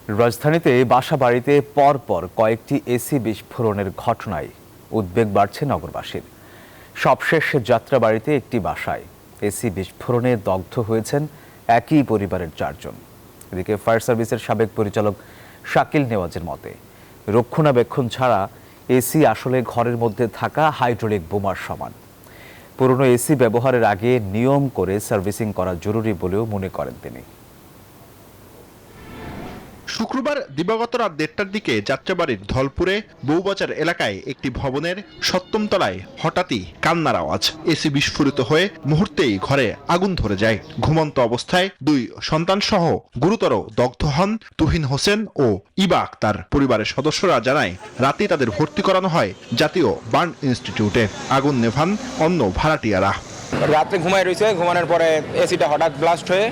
রাজধানীতে বাসাবাড়িতে পরপর কয়েকটি এসি বিস্ফোরণের ঘটনায় উদ্বেগ বাড়ছে নগরবাসীর। সবশেষ যাত্রাবাড়িতে একটি বাসায় এসি বিস্ফোরণে দগ্ধ হয়েছেন একই পরিবারের 4 জন। এদিকে ফায়ার সার্ভিসের সাবেক পরিচালক শাকিল নেওয়াজের মতে, রক্ষণাবেক্ষণ ছাড়া এসি আসলে ঘরের মধ্যে থাকা হাইড্রোলিক বোমার সমান। পুরনো এসি ব্যবহারের আগে নিয়ম করে সার্ভিসিং করা জরুরি বলেও মনে করেন তিনি। শুক্রবার দিবাগত রাত 1টার দিকে যাত্রাবাড়ির ধলপুরে বউবাজার এলাকায় একটি ভবনের 7ম তলায় হঠাৎই কান্নার আওয়াজ। এসি বিস্ফোরিত হয়ে মুহূর্তেই ঘরে আগুন ধরে যায়। ঘুমন্ত অবস্থায় 2 সন্তান সহ গুরুতর দগ্ধ হন তুহিন হোসেন ও ইবা আক্তার। পরিবারের সদস্যরা জানায়, রাতেই তাদের ভর্তি করানো হয় জাতীয় বার্ন ইনস্টিটিউটে। আগুন নেভান অন্য ভাড়াটিয়ারা। রাত্রে ঘুমায় রয়েছে, ঘুমানোর পরে এসিটা হঠাৎ ব্লাস্ট হয়ে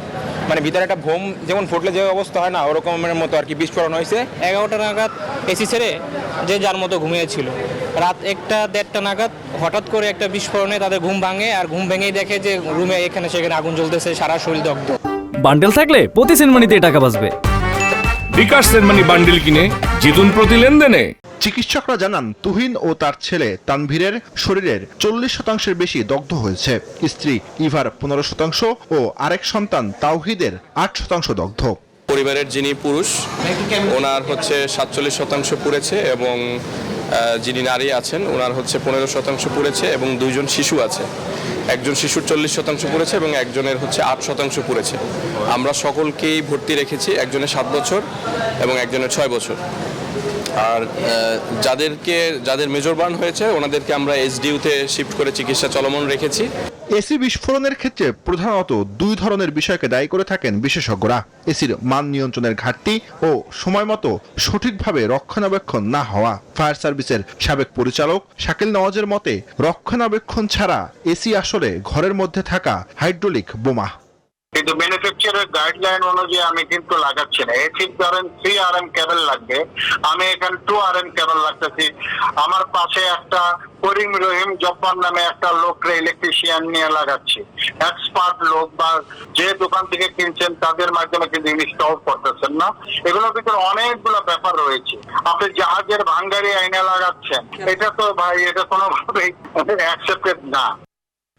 ভিতরে একটা বোম যেমন ফুটলে যে অবস্থা হয় না, ওরকমের মতো আর কি বিস্ফোরণ হয়েছে। 11টা নাগাদ এসি ছেড়ে যে যার মতো ঘুমিয়েছিল। রাত 1টা-1.5টা নাগাদ হঠাৎ করে একটা বিস্ফোরণে তাদের ঘুম ভাঙে, আর ঘুম ভেঙেই দেখে যে রুমে এখানে সেখানে আগুন জ্বলতেছে, সারা শরীর দগ্ধ। বান্ডেল থাকলে প্রতি সেনমানিতে টাকা বাঁচবে। বিকাশ সেনমানি বান্ডেল কিনে জিতুন প্রতি লেনদেনে। চিকিৎসকরা জানান, তুহিন ও তার ছেলে তানভীরের শরীরের 40% বেশি দগ্ধ হয়েছে। স্ত্রী ইভার 15% ও আরেক সন্তান তাওহিদের 8% দগ্ধ। পরিবারের যিনি পুরুষ, ওনার 47% পুড়েছে এবং যিনি নারী আছেন ওনার 15% পুড়েছে এবং 2 জন শিশু আছে। একজন শিশুর 40% পুড়েছে এবং একজনের 8% পুড়েছে। আমরা সকলকেই ভর্তি রেখেছি, একজনের 7 বছর এবং একজনের 6 বছর। আর যাদের মেজর বার্ন হয়েছে ওনাদেরকে আমরা এসডিইউতে শিফট করে চিকিৎসা চলমান রেখেছি। এসি বিস্ফোরণের ক্ষেত্রে প্রধানত 2 ধরনের বিষয়কে দায়ী করে থাকেন বিশেষজ্ঞরা। এসির মান নিয়ন্ত্রণের ঘাটতি ও সময় মতো সঠিকভাবে রক্ষণাবেক্ষণ না হওয়া। ফায়ার সার্ভিসের সাবেক পরিচালক শাকিল নওয়াজের মতে, রক্ষণাবেক্ষণ ছাড়া এসি আসলে ঘরের মধ্যে থাকা হাইড্রোলিক বোমা। কিন্তু ম্যানুফ্যাকচারের গাইডলাইন অনুযায়ী আমি কিন্তু লাগাচ্ছি না। এসি ধরেন 3 RM কেবল লাগবে, আমি এখানে 2 RM কেবল লাগতেছি। আমার পাশে একটা করিম রহিম জব্বার নামে একটা লোক ইলেকট্রিশিয়ান নিয়ে লাগাচ্ছি। এক্সপার্ট লোক বা যে দোকান থেকে কিনছেন তাদের মাধ্যমে কিন্তু ইনস্টল করতেছেন না। এগুলোর ভিতরে অনেকগুলো ব্যাপার রয়েছে। আপনি জাহাজের ভাঙ্গারি আইনে লাগাচ্ছেন, এটা তো ভাই এটা কোনোভাবেই অ্যাকসেপ্টেড না।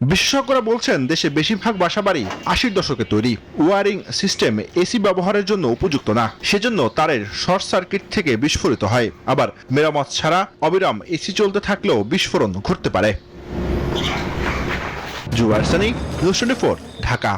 বিশেষজ্ঞরা বলছেন, দেশে বেশিরভাগ বাসাবাড়ি 80-র দশকে তৈরি। ওয়ারিং সিস্টেম এসি ব্যবহারের জন্য উপযুক্ত না, সেজন্য তারের শর্ট সার্কিট থেকে বিস্ফোরিত হয়। আবার মেরামত ছাড়া অবিরাম এসি চলতে থাকলেও বিস্ফোরণ ঘটতে পারে। জুবায়ের সানি, নিউজ 24, ঢাকা।